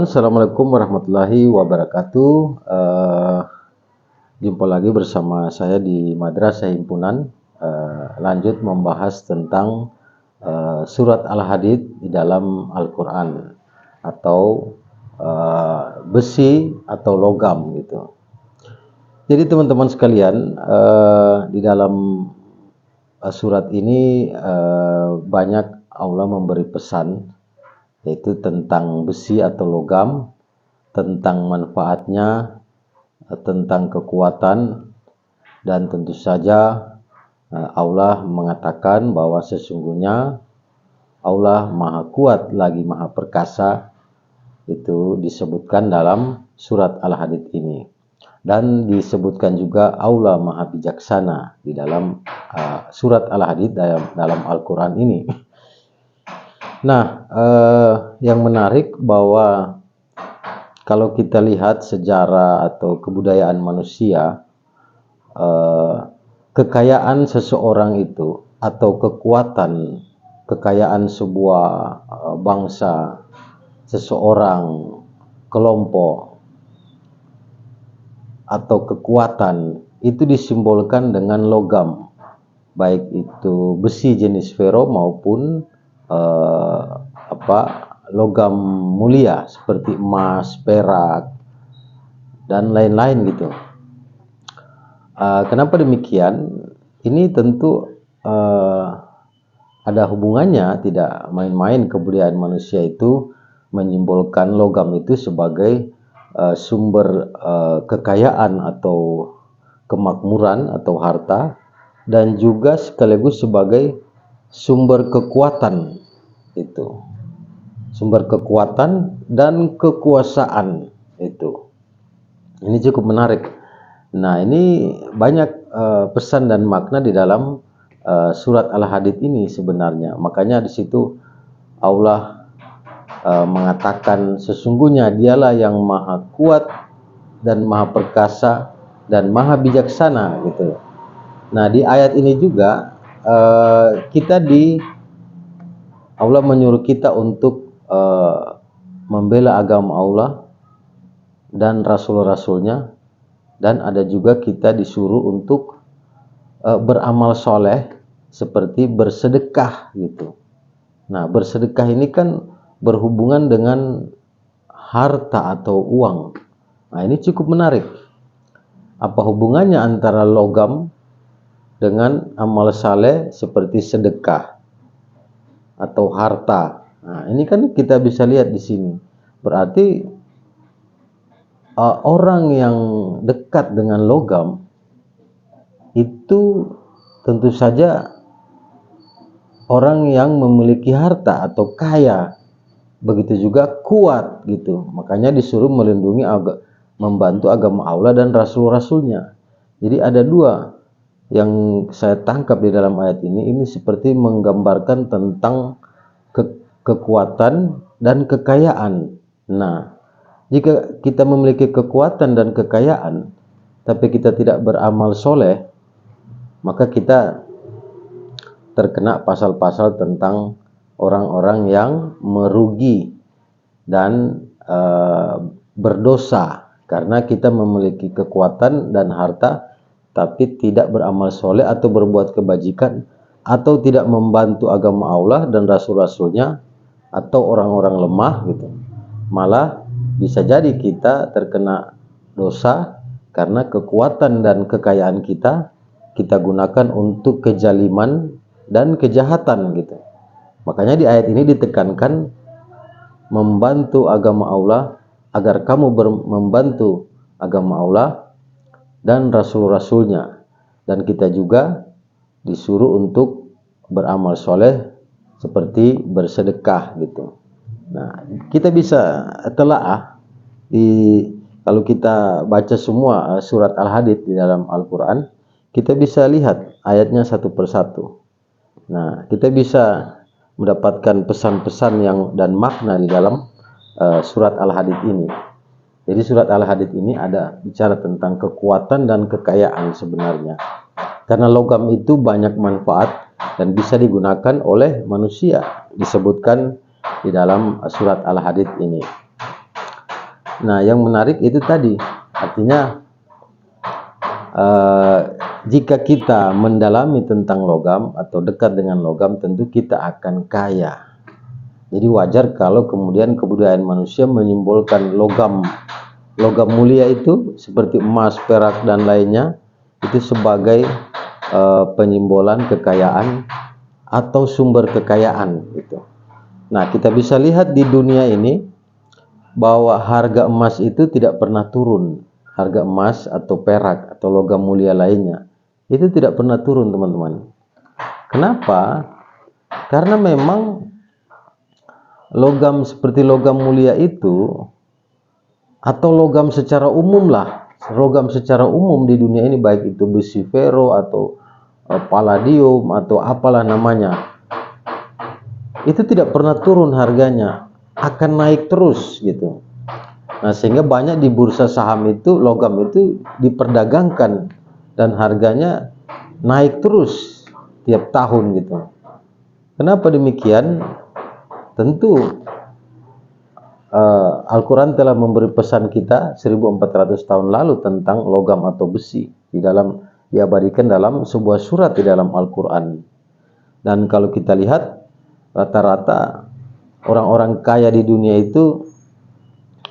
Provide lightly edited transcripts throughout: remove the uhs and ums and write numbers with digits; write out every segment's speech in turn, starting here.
Assalamualaikum warahmatullahi wabarakatuh. Jumpa lagi bersama saya di Madrasah Himpunan. Lanjut membahas tentang surat Al-Hadid di dalam Al-Quran atau besi atau logam gitu. Jadi teman-teman sekalian, di dalam surat ini banyak Allah memberi pesan, yaitu tentang besi atau logam, tentang manfaatnya, tentang kekuatan, dan tentu saja Allah mengatakan bahwa sesungguhnya Allah Maha Kuat lagi Maha Perkasa. Itu disebutkan dalam surat Al-Hadid ini, dan disebutkan juga Allah Maha Bijaksana di dalam surat Al-Hadid dalam Al-Quran ini. Nah, yang menarik bahwa kalau kita lihat sejarah atau kebudayaan manusia, kekayaan seseorang itu atau kekayaan sebuah bangsa, seseorang, kelompok, atau kekuatan itu disimbolkan dengan logam, baik itu besi jenis fero maupun logam mulia seperti emas, perak, dan lain-lain gitu. Kenapa demikian? Ini tentu ada hubungannya, tidak main-main. Kebudayaan manusia itu menyimbolkan logam itu sebagai sumber kekayaan atau kemakmuran atau harta, dan juga sekaligus sebagai sumber kekuatan, itu sumber kekuatan dan kekuasaan itu. Ini cukup menarik. Nah, ini banyak pesan dan makna di dalam surat Al-Hadid ini sebenarnya. Makanya di situ Allah mengatakan sesungguhnya Dialah yang Maha Kuat dan Maha Perkasa dan Maha Bijaksana gitu. Nah, di ayat ini juga Allah menyuruh kita untuk membela agama Allah dan Rasul-Rasulnya, dan ada juga kita disuruh untuk beramal soleh seperti bersedekah gitu. Nah, bersedekah ini kan berhubungan dengan harta atau uang. Nah, ini cukup menarik. Apa hubungannya antara logam dengan amal saleh seperti sedekah atau harta? Nah, ini kan kita bisa lihat di sini. Berarti orang yang dekat dengan logam itu tentu saja orang yang memiliki harta atau kaya, begitu juga kuat gitu. Makanya disuruh melindungi, membantu agama Allah dan Rasul-Rasulnya. Jadi ada dua yang saya tangkap di dalam ayat ini seperti menggambarkan tentang kekuatan dan kekayaan. Nah, jika kita memiliki kekuatan dan kekayaan, tapi kita tidak beramal soleh, maka kita terkena pasal-pasal tentang orang-orang yang merugi dan berdosa karena kita memiliki kekuatan dan harta tapi tidak beramal soleh atau berbuat kebajikan, atau tidak membantu agama Allah dan Rasul-Rasulnya, atau orang-orang lemah gitu. Malah bisa jadi kita terkena dosa karena kekuatan dan kekayaan kita gunakan untuk kezaliman dan kejahatan gitu. Makanya di ayat ini ditekankan membantu agama Allah, agar kamu membantu agama Allah dan Rasul-Rasulnya. Dan kita juga disuruh untuk beramal soleh seperti bersedekah gitu. Nah, kita bisa telaah kalau kita baca semua surat Al-Hadid di dalam Al-Quran, kita bisa lihat ayatnya satu persatu. Nah, kita bisa mendapatkan pesan-pesan dan makna di dalam surat Al-Hadid ini. Jadi surat Al-Hadid ini ada bicara tentang kekuatan dan kekayaan sebenarnya. Karena logam itu banyak manfaat dan bisa digunakan oleh manusia, disebutkan di dalam surat Al-Hadid ini. Nah, yang menarik itu tadi, artinya jika kita mendalami tentang logam atau dekat dengan logam, tentu kita akan kaya. Jadi wajar kalau kemudian kebudayaan manusia menyimbolkan logam mulia itu seperti emas, perak dan lainnya itu sebagai penyimbolan kekayaan atau sumber kekayaan gitu. Nah, kita bisa lihat di dunia ini bahwa harga emas itu tidak pernah turun. Harga emas atau perak atau logam mulia lainnya itu tidak pernah turun, teman-teman. Kenapa? Karena memang logam seperti logam mulia itu, atau logam secara umum lah, logam secara umum di dunia ini, baik itu besi vero atau palladium atau apalah namanya, itu tidak pernah turun harganya, akan naik terus gitu. Nah, sehingga banyak di bursa saham itu logam itu diperdagangkan dan harganya naik terus tiap tahun gitu. Kenapa demikian? Tentu Al-Quran telah memberi pesan kita 1400 tahun lalu tentang logam atau besi diabadikan dalam sebuah surat di dalam Al-Quran. Dan kalau kita lihat rata-rata orang-orang kaya di dunia itu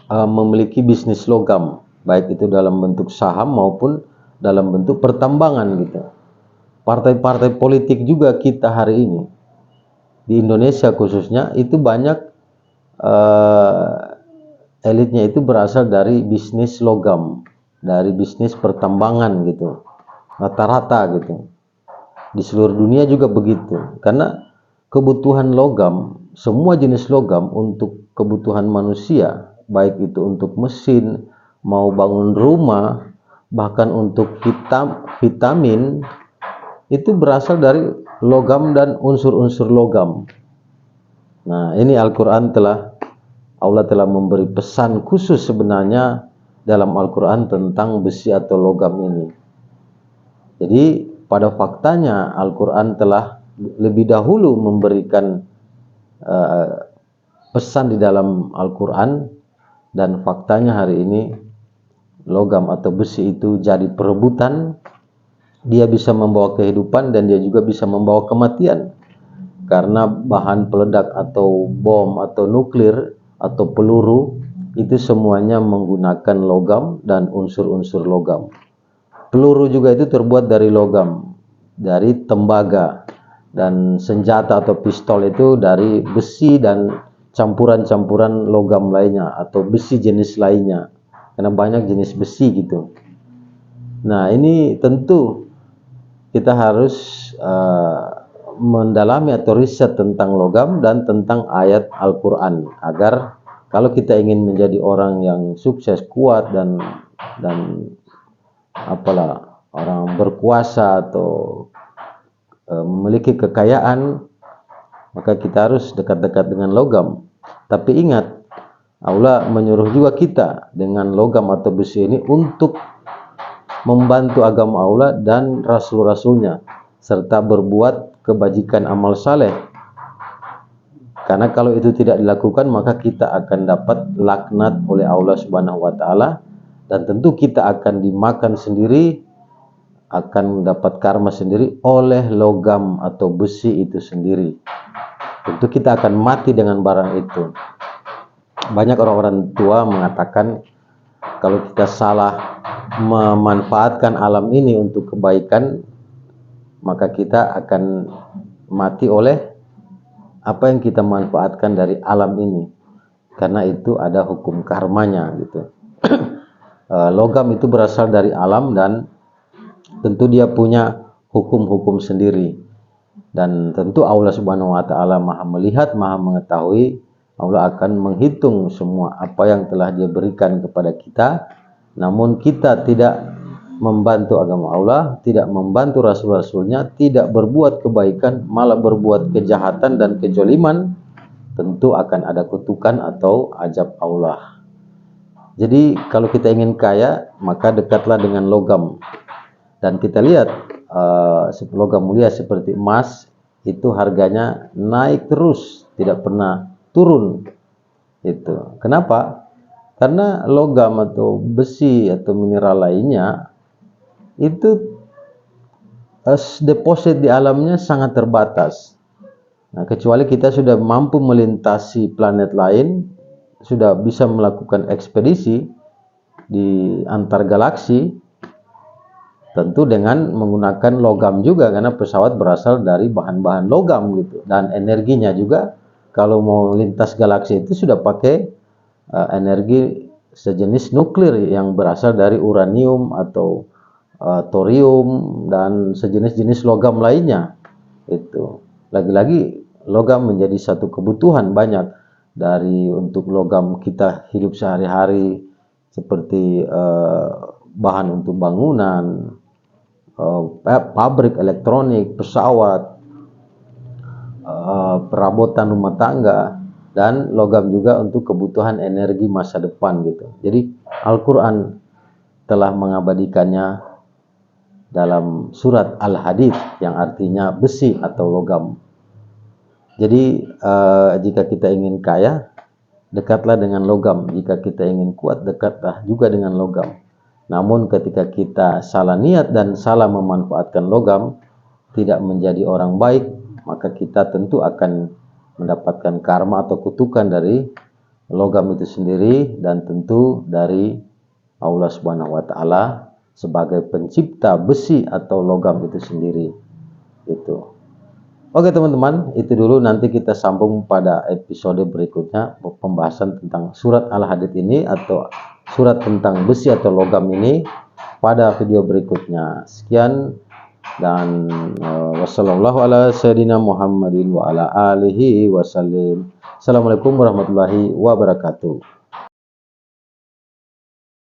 memiliki bisnis logam, baik itu dalam bentuk saham maupun dalam bentuk pertambangan gitu. Partai-partai politik juga kita hari ini di Indonesia khususnya itu banyak elitnya itu berasal dari bisnis logam, dari bisnis pertambangan gitu, rata-rata gitu. Di seluruh dunia juga begitu, karena kebutuhan logam, semua jenis logam untuk kebutuhan manusia, baik itu untuk mesin, mau bangun rumah, bahkan untuk vitamin, itu berasal dari logam dan unsur-unsur logam. Nah, ini Al-Quran Allah telah memberi pesan khusus sebenarnya dalam Al-Quran tentang besi atau logam ini. Jadi pada faktanya Al-Quran telah lebih dahulu memberikan pesan di dalam Al-Quran, dan faktanya hari ini logam atau besi itu jadi perebutan. Dia bisa membawa kehidupan dan dia juga bisa membawa kematian. Karena bahan peledak atau bom atau nuklir atau peluru itu semuanya menggunakan logam dan unsur-unsur logam. Peluru juga itu terbuat dari logam, dari tembaga, dan senjata atau pistol itu dari besi dan campuran-campuran logam lainnya atau besi jenis lainnya, karena banyak jenis besi gitu. Nah, ini tentu kita harus mendalami atau riset tentang logam dan tentang ayat Al-Quran, agar kalau kita ingin menjadi orang yang sukses, kuat dan apalah, orang berkuasa atau memiliki kekayaan, maka kita harus dekat-dekat dengan logam. Tapi ingat, Allah menyuruh juga kita dengan logam atau besi ini untuk membantu agama Allah dan Rasul-Rasulnya, serta berbuat kebajikan amal saleh. Karena kalau itu tidak dilakukan, maka kita akan dapat laknat oleh Allah Subhanahu wa taala, dan tentu kita akan dimakan sendiri, akan mendapat karma sendiri oleh logam atau besi itu sendiri. Tentu kita akan mati dengan barang itu. Banyak orang-orang tua mengatakan kalau kita salah memanfaatkan alam ini untuk kebaikan, maka kita akan mati oleh apa yang kita manfaatkan dari alam ini, karena itu ada hukum karmanya gitu. Logam itu berasal dari alam dan tentu dia punya hukum-hukum sendiri, dan tentu Allah Subhanahu wa taala Maha melihat, Maha mengetahui. Allah akan menghitung semua apa yang telah Dia berikan kepada kita. Namun kita tidak membantu agama Allah, tidak membantu Rasul-Rasulnya, tidak berbuat kebaikan, malah berbuat kejahatan dan kejoliman, tentu akan ada kutukan atau azab Allah. Jadi kalau kita ingin kaya, maka dekatlah dengan logam. Dan kita lihat logam mulia seperti emas itu harganya naik terus, tidak pernah turun. Itu kenapa? Karena logam atau besi atau mineral lainnya itu deposit di alamnya sangat terbatas. Nah, kecuali kita sudah mampu melintasi planet lain, sudah bisa melakukan ekspedisi di antar galaksi, tentu dengan menggunakan logam juga, karena pesawat berasal dari bahan-bahan logam gitu. Dan energinya juga kalau mau lintas galaksi itu sudah pakai energi sejenis nuklir yang berasal dari uranium atau thorium dan sejenis-jenis logam lainnya. Itu lagi-lagi logam menjadi satu kebutuhan banyak dari untuk logam kita hidup sehari-hari, seperti bahan untuk bangunan, pabrik elektronik, pesawat, perabotan rumah tangga, dan logam juga untuk kebutuhan energi masa depan gitu. Jadi Al-Quran telah mengabadikannya dalam surat Al-Hadid yang artinya besi atau logam. Jadi jika kita ingin kaya, dekatlah dengan logam. Jika kita ingin kuat, dekatlah juga dengan logam. Namun ketika kita salah niat dan salah memanfaatkan logam, tidak menjadi orang baik, maka kita tentu akan mendapatkan karma atau kutukan dari logam itu sendiri, dan tentu dari Allah Subhanahu wa taala sebagai pencipta besi atau logam itu sendiri. Itu. Oke teman-teman, itu dulu, nanti kita sambung pada episode berikutnya pembahasan tentang surat Al-Hadid ini atau surat tentang besi atau logam ini pada video berikutnya. Sekian dan wassalamualaikum ala sayyidina Muhammadin wa ala alihi wasallim. Assalamualaikum warahmatullahi wabarakatuh.